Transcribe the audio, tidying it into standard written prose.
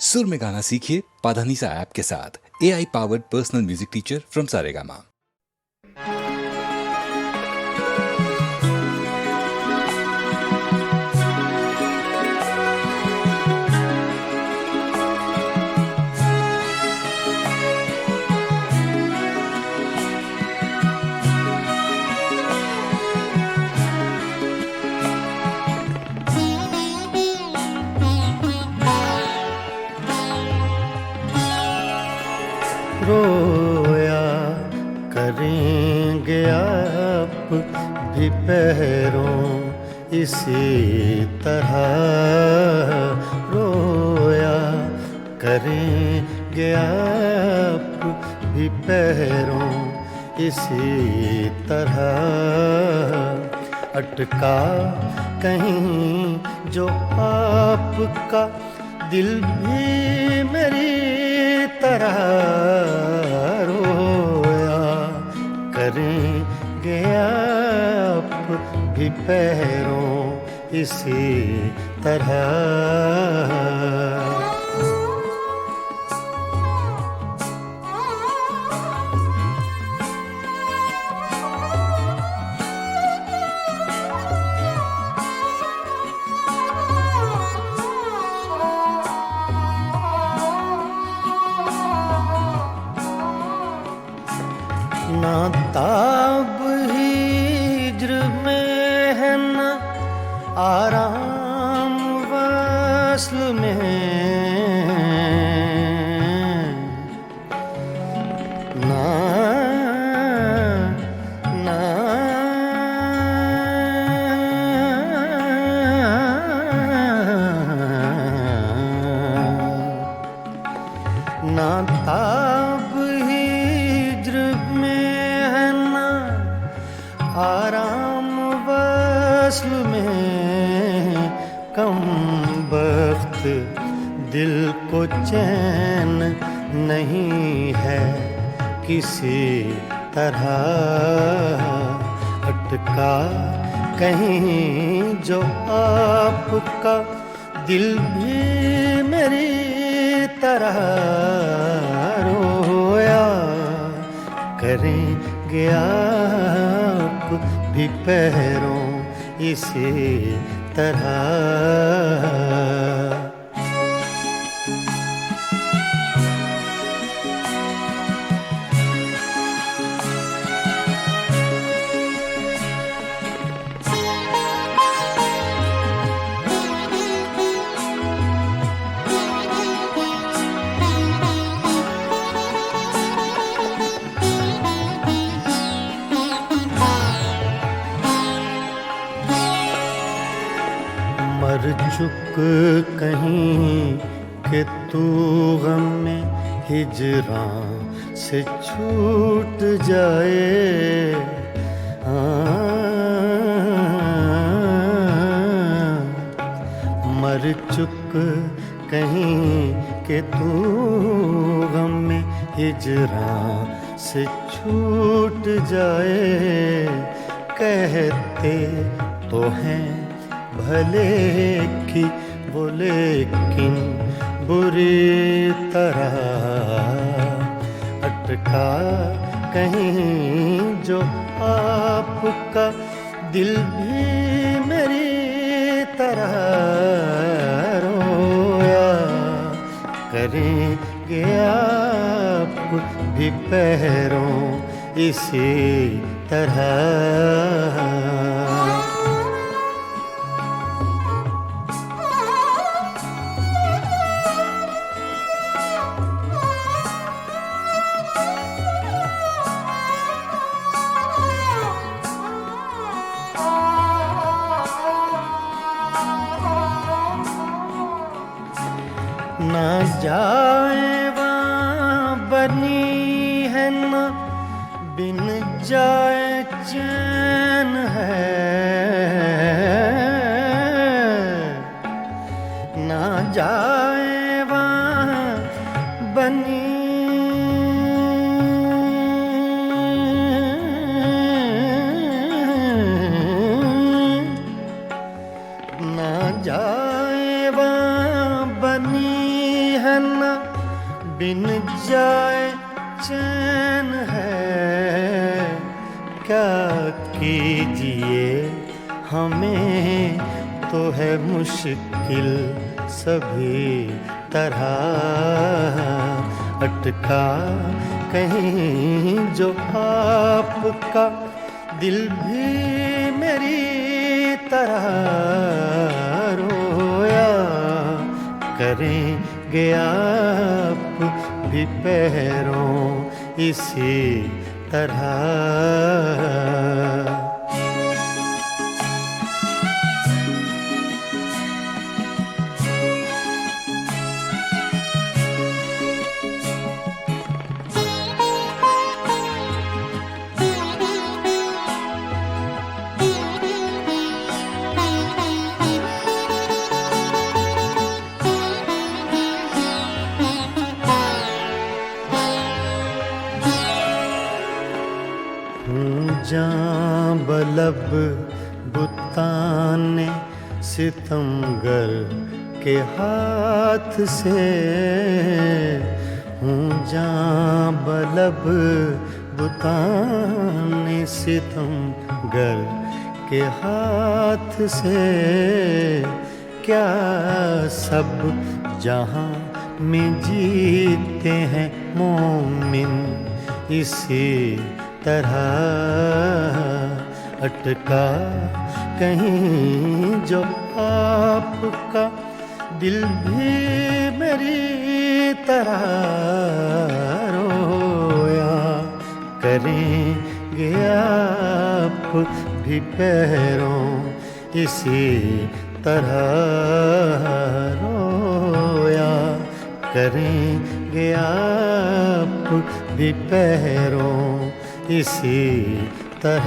सुर में गाना सीखिए पाधानीसा ऐप के साथ। AI powered personal music teacher from Saregama. रोया करेंगे आप भी पैरों इसी तरह, रोया करेंगे आप भी पैरों इसी तरह, अटका कहीं जो आपका दिल भी मेरी तरह, रोया करेंगे आप भी पैरों इसी तरह। ना ताब हिज्र में है ना आराम वस्ल में, ना ना ना ताब आराम वस्ल में, कम बख्त दिल को चैन नहीं है किसी तरह, अटका कहीं जो आपका दिल भी मेरी तरह, रोया करेंगे आप भी पैरों इसी तरह। मर चुक कहीं कि तू गम में हिजरां से छूट जाए, मर चुक कहीं कि तू गम में हिजरां से छूट जाए, कहते तो हैं भले की वो लेकिन बुरी तरह, अटका कहीं जो आपका दिल भी मेरी तरह, रोया करेंगे आप भी पैरों इसी तरह। ना जाए वहाँ बनी है ना बिन जाए चैन है, ना जाए वहाँ बनी ना जाए वहाँ बनी है न बिन जाए चैन है, क्या कीजिए हमें तो है मुश्किल सभी तरह, अटका कहीं जो आपका दिल भी मेरी तरह रोया करेंगे आप भी पैरों इसी तरह। जां बलब बुताने सितमगर के हाथ से, हूँ जां बलब बुताने सितमगर के हाथ से, क्या सब जहाँ में जीते हैं मोमिन इसी तरह, अटका कहीं जो आपका दिल भी मेरी तरह रोया करेंगे आप भी पैरों इसी तरह, रोया करेंगे आप भी पैरों इसी तरह।